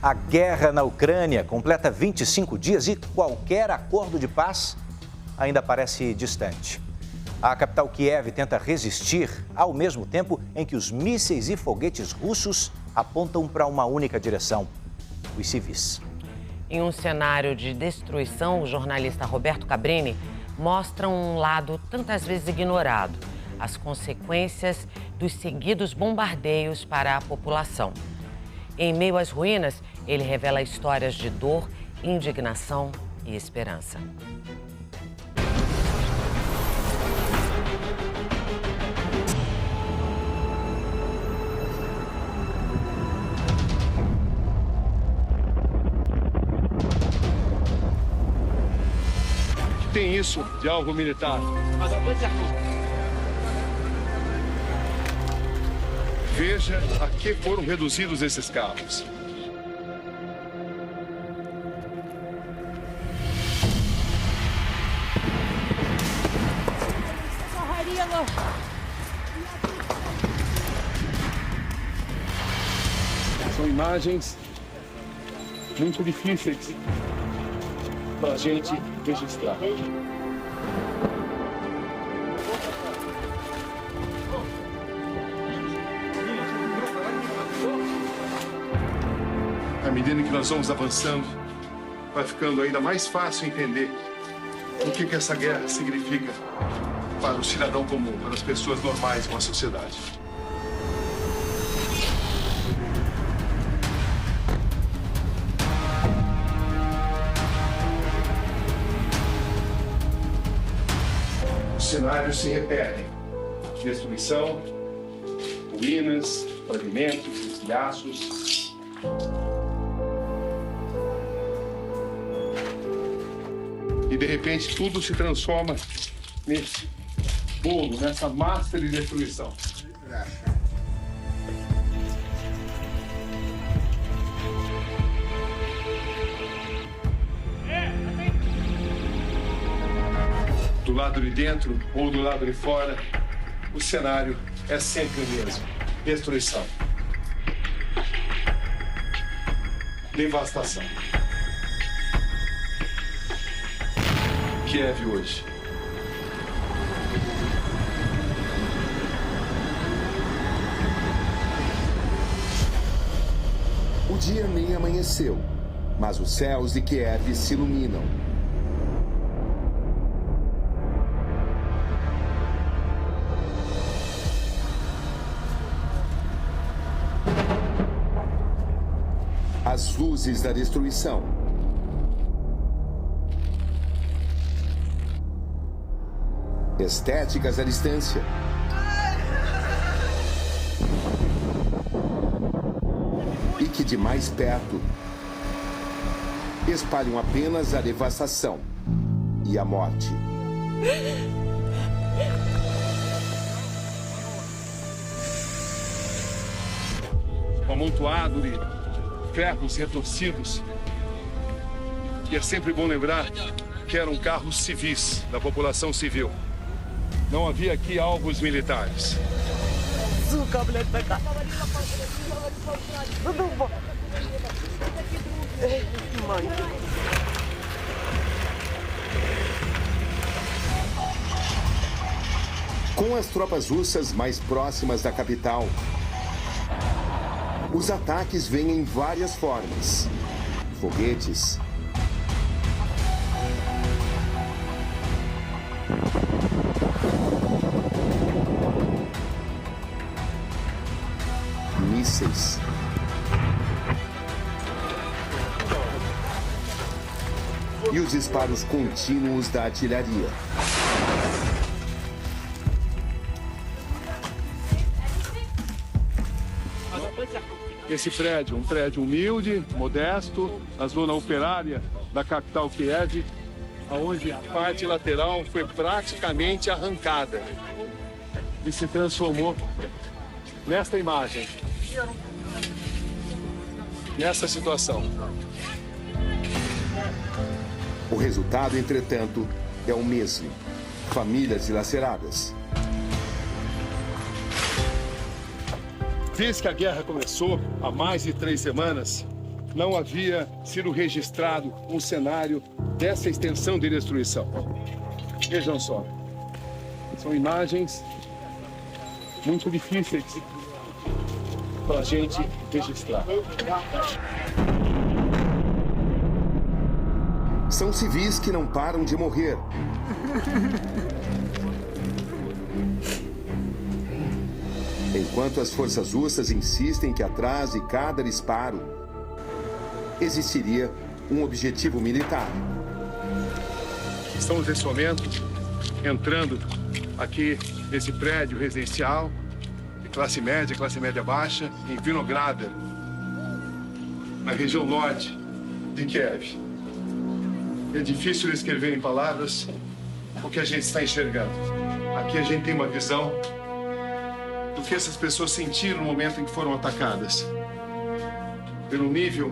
A guerra na Ucrânia completa 25 dias e qualquer acordo de paz ainda parece distante. A capital Kiev tenta resistir ao mesmo tempo em que os mísseis e foguetes russos apontam para uma única direção: os civis. Em um cenário de destruição, o jornalista Roberto Cabrini mostra um lado tantas vezes ignorado: as consequências dos seguidos bombardeios para a população. Em meio às ruínas, ele revela histórias de dor, indignação e esperança. Tem isso de alvo militar. Veja a que foram reduzidos esses carros. São imagens muito difíceis para a gente registrar. À medida que nós vamos avançando, vai ficando ainda mais fácil entender o que essa guerra significa para o cidadão comum, para as pessoas normais com a sociedade. Os cenários se repetem: destruição, ruínas, fragmentos, estilhaços. E de repente tudo se transforma nesse bolo, nessa massa de destruição. Do lado de dentro ou do lado de fora, o cenário é sempre o mesmo: destruição, devastação. Kiev hoje. O dia nem amanheceu, mas os céus de Kiev se iluminam. As luzes da destruição. Estéticas à distância. E que de mais perto espalham apenas a devastação e a morte. Um amontoado de ferros retorcidos. E é sempre bom lembrar que eram carros civis, da população civil. Não havia aqui alvos militares. Com as tropas russas mais próximas da capital, os ataques vêm em várias formas: foguetes, mísseis, e os disparos contínuos da artilharia. Esse prédio, um prédio humilde, modesto, na zona operária da capital Kiev, onde a parte lateral foi praticamente arrancada e se transformou nesta imagem, nessa situação. O resultado, entretanto, é o mesmo: famílias dilaceradas. Desde que a guerra começou, há mais de 3 semanas, não havia sido registrado um cenário dessa extensão de destruição. Vejam só, são imagens muito difíceis para a gente registrar. São civis que não param de morrer. Enquanto as forças russas insistem que atrás de cada disparo existiria um objetivo militar. Estamos nesse momento entrando aqui nesse prédio residencial de classe média baixa, em Vinogradov, na região norte de Kiev. É difícil descrever em palavras o que a gente está enxergando. Aqui a gente tem uma visão do que essas pessoas sentiram no momento em que foram atacadas. Pelo nível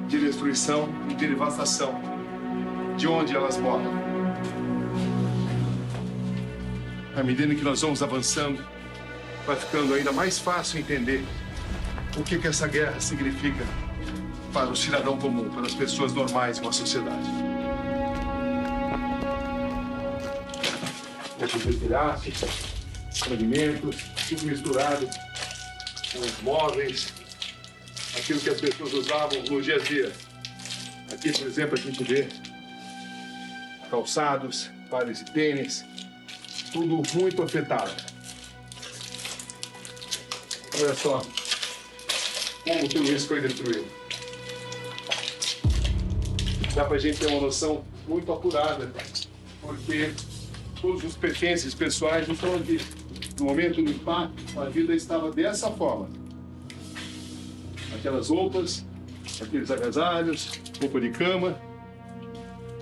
de destruição e de devastação de onde elas moram. À medida que nós vamos avançando, vai ficando ainda mais fácil entender o que essa guerra significa para o cidadão comum, para as pessoas normais de uma sociedade. Esses pedaços, fragmentos, tudo misturado com os móveis, aquilo que as pessoas usavam no dia a dia. Aqui, por exemplo, a gente vê calçados, pares de tênis, tudo muito afetado. Olha só como tudo isso foi destruído. Dá pra gente ter uma noção muito apurada, porque todos os pertences pessoais não estão aqui. No momento do impacto, a vida estava dessa forma. Aquelas roupas, aqueles agasalhos, roupa de cama,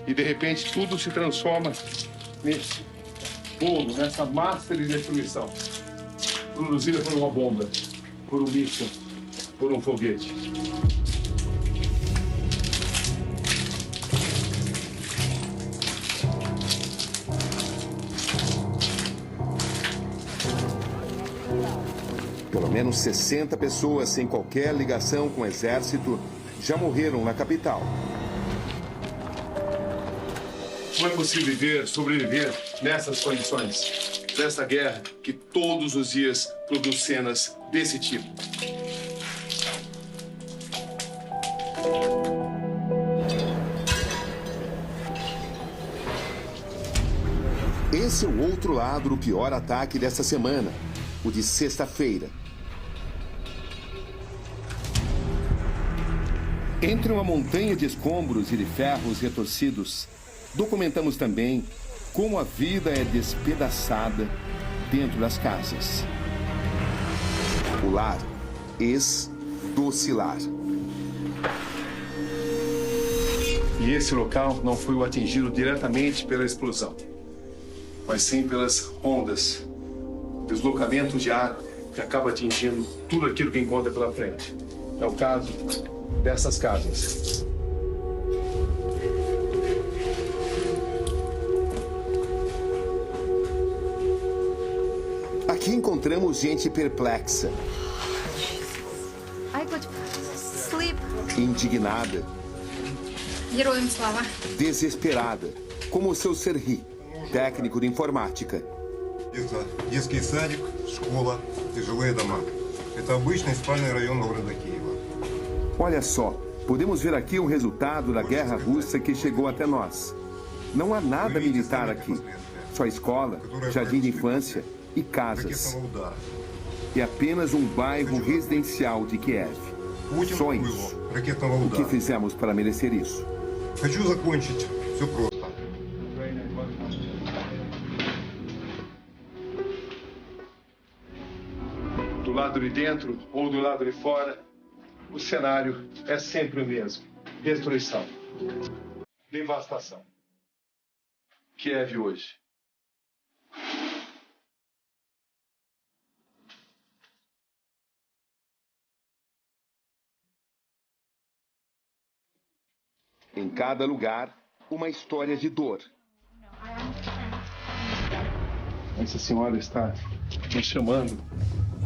e de repente tudo se transforma nesse bolo, nessa massa de destruição, produzida por uma bomba, por um míssil, por um foguete. Pelo menos 60 pessoas sem qualquer ligação com o exército já morreram na capital. Não é possível sobreviver nessas condições, dessa guerra que todos os dias produz cenas desse tipo. Esse é o outro lado do pior ataque dessa semana, o de sexta-feira. Entre uma montanha de escombros e de ferros retorcidos, documentamos também como a vida é despedaçada dentro das casas. O lar ex-docilar. E esse local não foi atingido diretamente pela explosão, mas sim pelas ondas, deslocamento de ar que acaba atingindo tudo aquilo que encontra pela frente. É o caso dessas casas. Aqui encontramos gente perplexa, indignada, desesperada, como o seu Serhi, técnico de informática. Детский садик, школа и жилые дома. Это обычный спальный район города Киева. Olha só, podemos ver aqui o resultado da guerra russa que chegou até nós. Não há nada militar aqui, só escola, jardim de infância e casas. É apenas um bairro residencial de Kiev. Só isso. O que fizemos para merecer isso? Хочу закончить. Все просто. Do lado de dentro ou do lado de fora, o cenário é sempre o mesmo. Destruição. Devastação. Kiev hoje. Em cada lugar, uma história de dor. Essa senhora está me chamando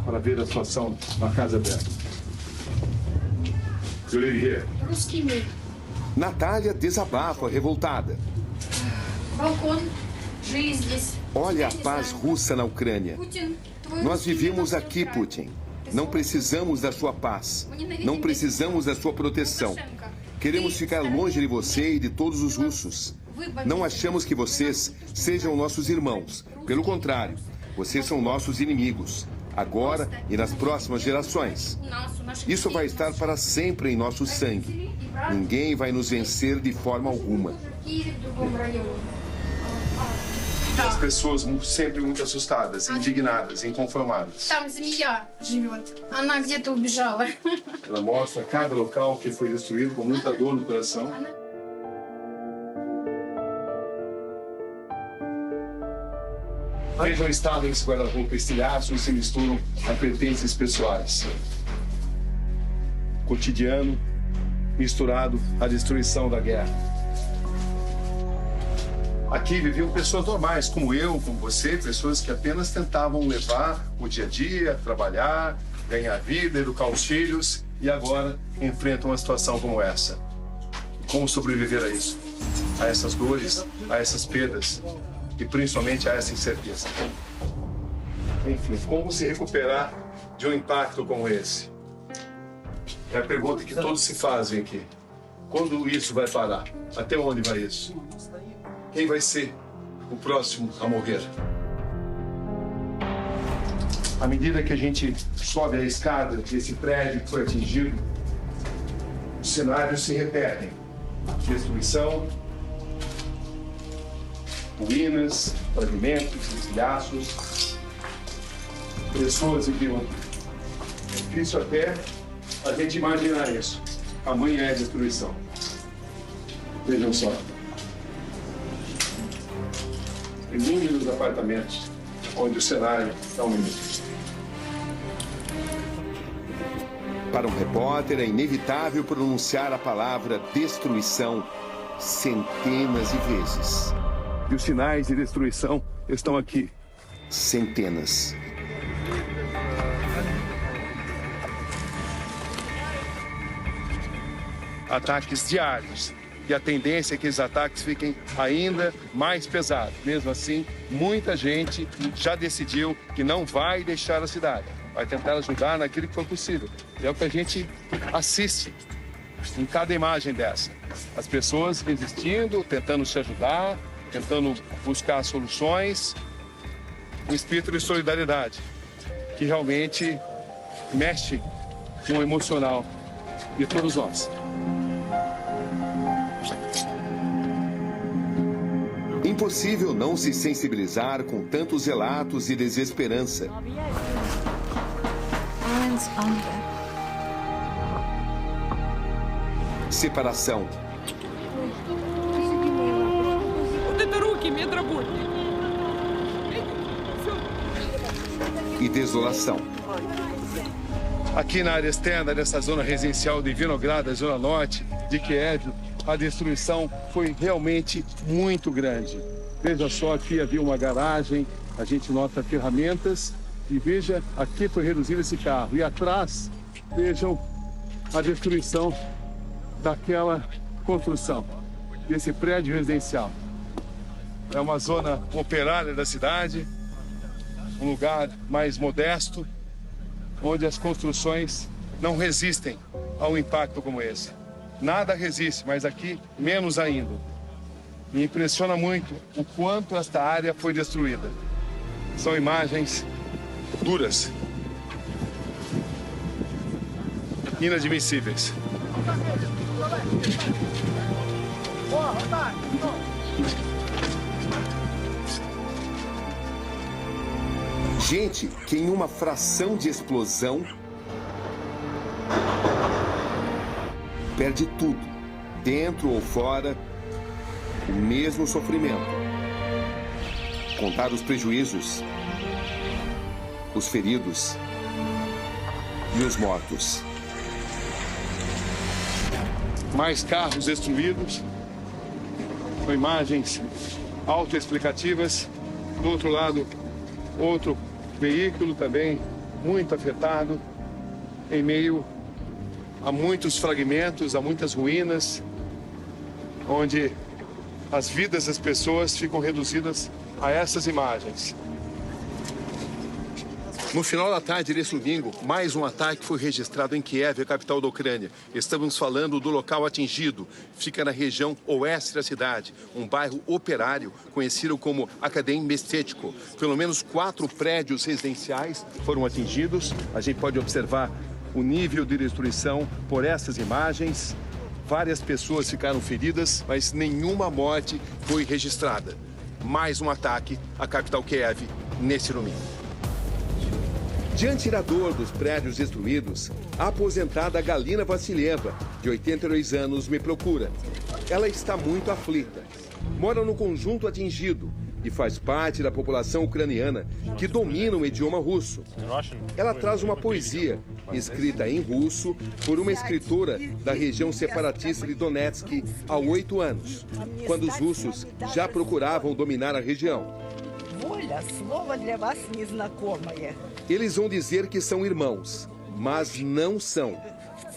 para ver a situação na casa dela. You live here? Русский мир. Natália desabafa, revoltada. Балкон. Жизнь здесь. Olha a paz russa na Ucrânia. Путин, твой Nós русский мир vivemos нас aqui, устраивает. Putin. Não precisamos da sua paz. Não precisamos da sua proteção. Queremos ficar longe de você e de todos os russos. Não achamos que vocês sejam nossos irmãos. Pelo contrário, vocês são nossos inimigos. Agora e nas próximas gerações. Isso vai estar para sempre em nosso sangue. Ninguém vai nos vencer de forma alguma. As pessoas sempre muito assustadas, indignadas, inconformadas. Там змея живет. Она где-то убежала. Ela mostra cada local que foi destruído com muita dor no coração. Veja o estado em que esse guarda-roupa, estilhaços se misturam a pertences pessoais. Cotidiano misturado à destruição da guerra. Aqui viviam pessoas normais, como eu, como você, pessoas que apenas tentavam levar o dia a dia, trabalhar, ganhar vida, educar os filhos e agora enfrentam uma situação como essa. Como sobreviver a isso? A essas dores, a essas perdas e principalmente a essa incerteza. Enfim, como se recuperar de um impacto como esse? É a pergunta que todos se fazem aqui. Quando isso vai parar? Até onde vai isso? Quem vai ser o próximo a morrer? À medida que a gente sobe a escada desse prédio que foi atingido, os cenários se repetem. Destruição, ruínas, fragmentos, estilhaços. Pessoas viviam. É difícil até a gente imaginar isso. Amanhã é destruição. Vejam só. Inúmeros apartamentos onde o cenário é o mesmo. Para um repórter, é inevitável pronunciar a palavra destruição centenas de vezes. E os sinais de destruição estão aqui. Centenas. Ataques diários. E a tendência é que esses ataques fiquem ainda mais pesados. Mesmo assim, muita gente já decidiu que não vai deixar a cidade. Vai tentar ajudar naquilo que for possível. E é o que a gente assiste em cada imagem dessa. As pessoas resistindo, tentando se ajudar, tentando buscar soluções. Um espírito de solidariedade que realmente mexe com o emocional de todos nós. Impossível não se sensibilizar com tantos relatos de desesperança. Separação. E desolação. Aqui na área externa dessa zona residencial de Vinograd, zona norte de Kiev, a destruição foi realmente muito grande. Veja só, aqui havia uma garagem, a gente nota ferramentas e veja, aqui foi reduzido esse carro. E atrás, vejam a destruição daquela construção, desse prédio residencial. É uma zona operária da cidade, um lugar mais modesto, onde as construções não resistem a um impacto como esse. Nada resiste, mas aqui menos ainda. Me impressiona muito o quanto esta área foi destruída. São imagens duras, inadmissíveis. Gente que em uma fração de explosão perde tudo, dentro ou fora, o mesmo sofrimento. Contar os prejuízos, os feridos e os mortos. Mais carros destruídos, com imagens autoexplicativas. Do outro lado, outro veículo também muito afetado, em meio há muitos fragmentos, há muitas ruínas, onde as vidas das pessoas ficam reduzidas a essas imagens. No final da tarde desse domingo, mais um ataque foi registrado em Kiev, a capital da Ucrânia. Estamos falando do local atingido. Fica na região oeste da cidade, um bairro operário conhecido como Akadem Mestetchko. Pelo menos 4 prédios residenciais foram atingidos. A gente pode observar o nível de destruição por essas imagens. Várias pessoas ficaram feridas, mas nenhuma morte foi registrada. Mais um ataque à capital Kiev nesse domingo. Diante da dor dos prédios destruídos, a aposentada Galina Vassilieva, de 82 anos, me procura. Ela está muito aflita. Mora no conjunto atingido e faz parte da população ucraniana que domina o idioma russo. Ela traz uma poesia escrita em russo por uma escritora da região separatista de Donetsk há 8 anos, quando os russos já procuravam dominar a região. Eles vão dizer que são irmãos, mas não são.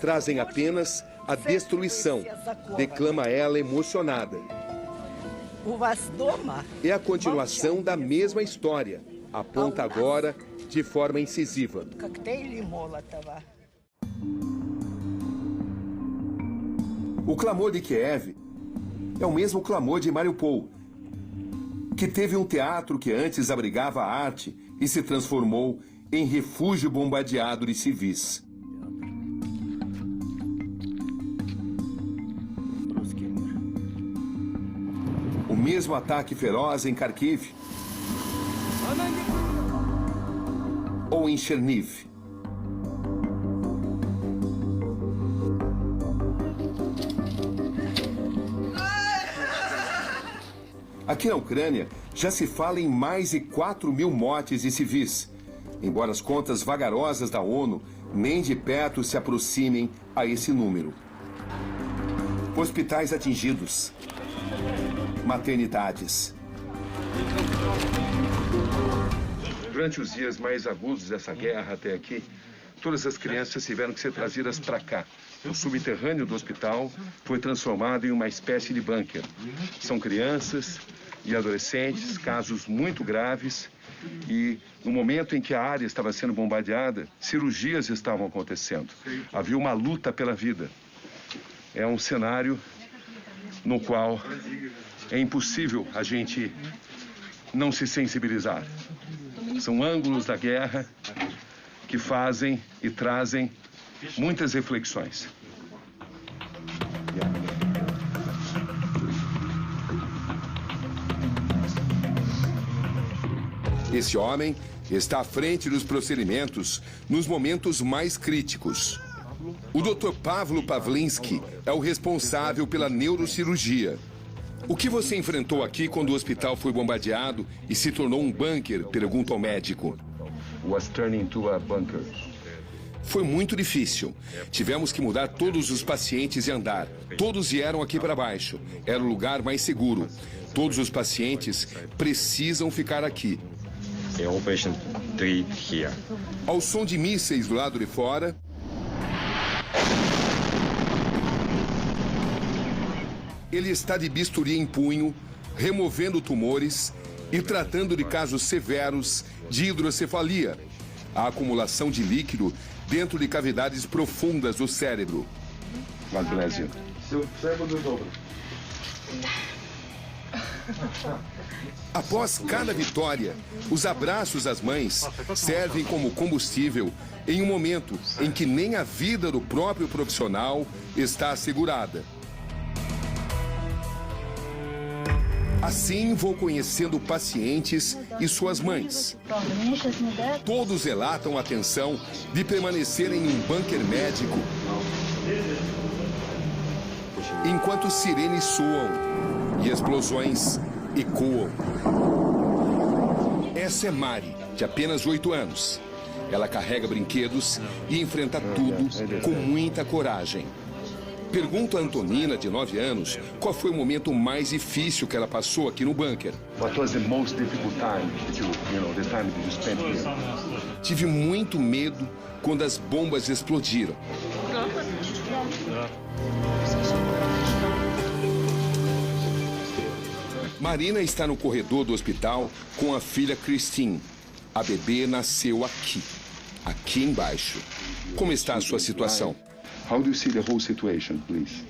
Trazem apenas a destruição, declama ela emocionada. É a continuação da mesma história, aponta agora de forma incisiva. O clamor de Kiev é o mesmo clamor de Mariupol, que teve um teatro que antes abrigava a arte e se transformou em refúgio bombardeado de civis. O mesmo ataque feroz em Kharkiv ou em Cherniv. Aqui na Ucrânia, já se fala em mais de 4.000 mortes de civis, embora as contas vagarosas da ONU nem de perto se aproximem a esse número. Hospitais atingidos, maternidades. Durante os dias mais agudos dessa guerra até aqui, todas as crianças tiveram que ser trazidas para cá. O subterrâneo do hospital foi transformado em uma espécie de bunker. São crianças e adolescentes, casos muito graves, e no momento em que a área estava sendo bombardeada, cirurgias estavam acontecendo. Havia uma luta pela vida. É um cenário no qual é impossível a gente não se sensibilizar. São ângulos da guerra que fazem e trazem muitas reflexões. Esse homem está à frente dos procedimentos nos momentos mais críticos. O Dr. Pavlo Pavlinsky é o responsável pela neurocirurgia. O que você enfrentou aqui quando o hospital foi bombardeado e se tornou um bunker? Pergunta ao médico. Was turning to a bunker. Foi muito difícil. Tivemos que mudar todos os pacientes e andar. Todos vieram aqui para baixo. Era o lugar mais seguro. Todos os pacientes precisam ficar aqui. Operation 3 here. Ao som de mísseis do lado de fora, ele está de bisturi em punho, removendo tumores e tratando de casos severos de hidrocefalia, a acumulação de líquido dentro de cavidades profundas do cérebro. God bless you. Após cada vitória, os abraços às mães servem como combustível em um momento em que nem a vida do próprio profissional está assegurada. Assim, vou conhecendo pacientes e suas mães. Todos relatam a tensão de permanecer em um bunker médico enquanto sirenes soam e explosões ecoam. Essa é Mari, de apenas 8 anos. Ela carrega brinquedos e enfrenta tudo com muita coragem. Pergunto a Antonina, de 9 anos, qual foi o momento mais difícil que ela passou aqui no bunker. Tive muito medo quando as bombas explodiram. Marina está no corredor do hospital com a filha Christine. A bebê nasceu aqui embaixo. Como está a sua situação? How do you see the whole situation, please?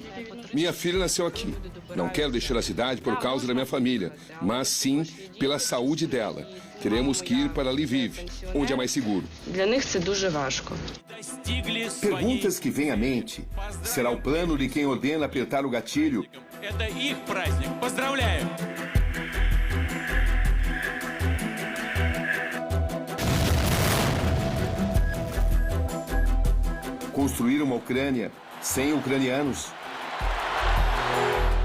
Minha filha nasceu aqui. Não quero deixar a cidade por causa da minha família, mas sim pela saúde dela. Teremos que ir para Lviv, onde é mais seguro. Для них це дуже важко. Perguntas que vêm à mente. Será o plano de quem ordena apertar o gatilho? Это их праздник. Поздравляю! Construir uma Ucrânia sem ucranianos?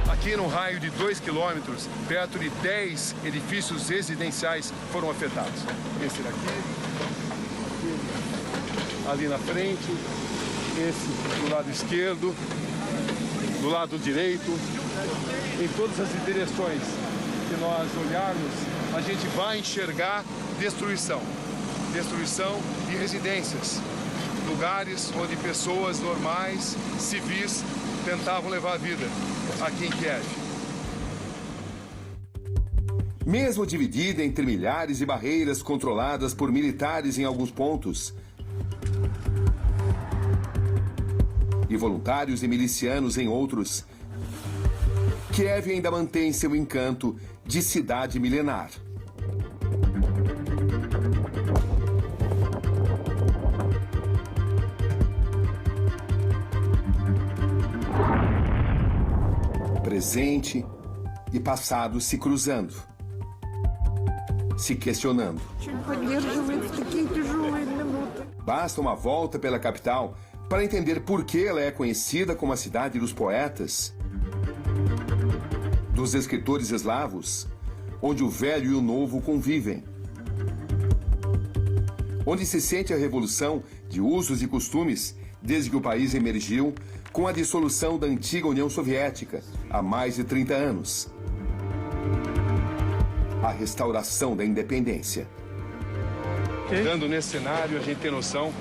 Aqui no raio de 2 quilômetros, perto de 10 edifícios residenciais foram afetados. Esse daqui, ali na frente, esse do lado esquerdo, do lado direito. Em todas as direções que nós olharmos, a gente vai enxergar destruição. Destruição de residências. Lugares onde pessoas normais, civis, tentavam levar a vida, aqui em Kiev. Mesmo dividida entre milhares de barreiras controladas por militares em alguns pontos, e voluntários e milicianos em outros, Kiev ainda mantém seu encanto de cidade milenar. Presente e passado se cruzando, se questionando. Basta uma volta pela capital para entender por que ela é conhecida como a cidade dos poetas, dos escritores eslavos, onde o velho e o novo convivem, onde se sente a revolução de usos e costumes desde que o país emergiu com a dissolução da antiga União Soviética há mais de 30 anos. A restauração da independência. Andando nesse cenário, a gente tem noção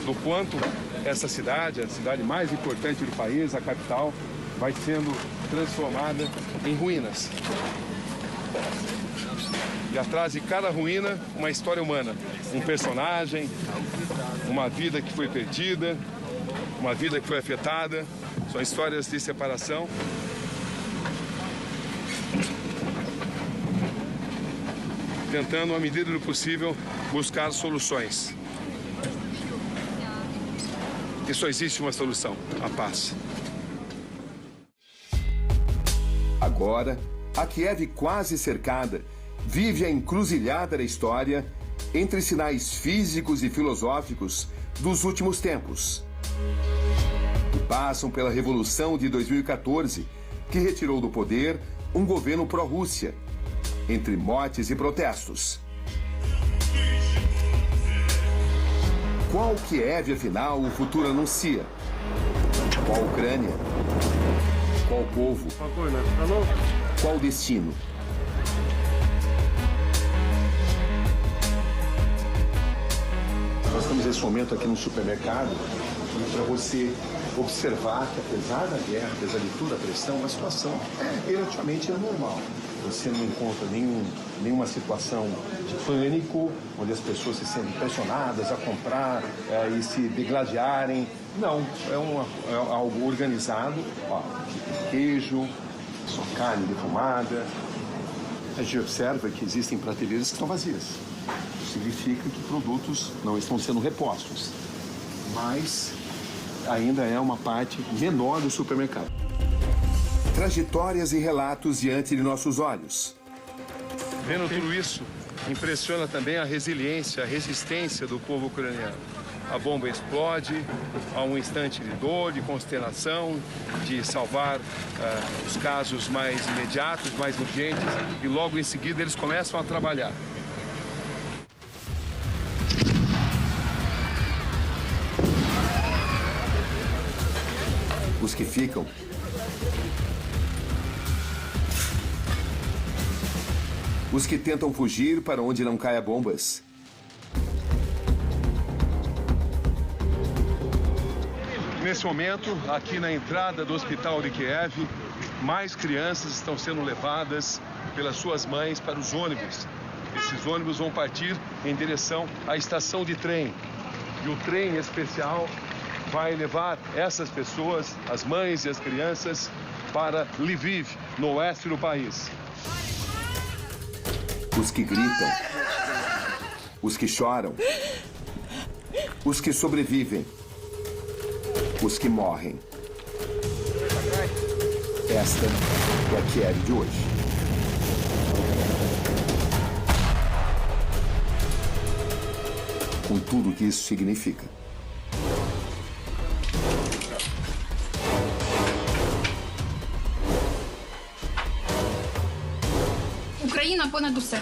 do quanto essa cidade, a cidade mais importante do país, a capital, vai sendo transformada em ruínas. E atrás de cada ruína, uma história humana. Um personagem, uma vida que foi perdida, uma vida que foi afetada. São histórias de separação. Tentando, à medida do possível, buscar soluções. E só existe uma solução: a paz. Agora, a Kiev quase cercada vive a encruzilhada da história entre sinais físicos e filosóficos dos últimos tempos. E passam pela Revolução de 2014, que retirou do poder um governo pró-Rússia, entre mortes e protestos. Qual Kiev, afinal, o futuro anuncia? Qual Ucrânia? Qual povo? Qual destino? Nós estamos nesse momento aqui no supermercado para você observar que, apesar da guerra, apesar de toda a pressão, a situação é relativamente normal. Você não encontra nenhuma situação de pânico, onde as pessoas se sentem pressionadas a comprar e se degladiarem. Não, é algo organizado, ó, queijo, só carne defumada. A gente observa que existem prateleiras que estão vazias. Isso significa que produtos não estão sendo repostos, mas ainda é uma parte menor do supermercado. Trajetórias e relatos diante de nossos olhos. Vendo tudo isso, impressiona também a resiliência, a resistência do povo ucraniano. A bomba explode, há um instante de dor, de consternação, de salvar os casos mais imediatos, mais urgentes, e logo em seguida eles começam a trabalhar. Os que ficam os que tentam fugir para onde não caia bombas. Nesse momento, aqui na entrada do hospital de Kiev, mais crianças estão sendo levadas pelas suas mães para os ônibus. Esses ônibus vão partir em direção à estação de trem. E o trem especial vai levar essas pessoas, as mães e as crianças, para Lviv, no oeste do país. Os que gritam, os que choram, os que sobrevivem, os que morrem. Esta é a Kiev de hoje. Com tudo o que isso significa. Україна понад усе.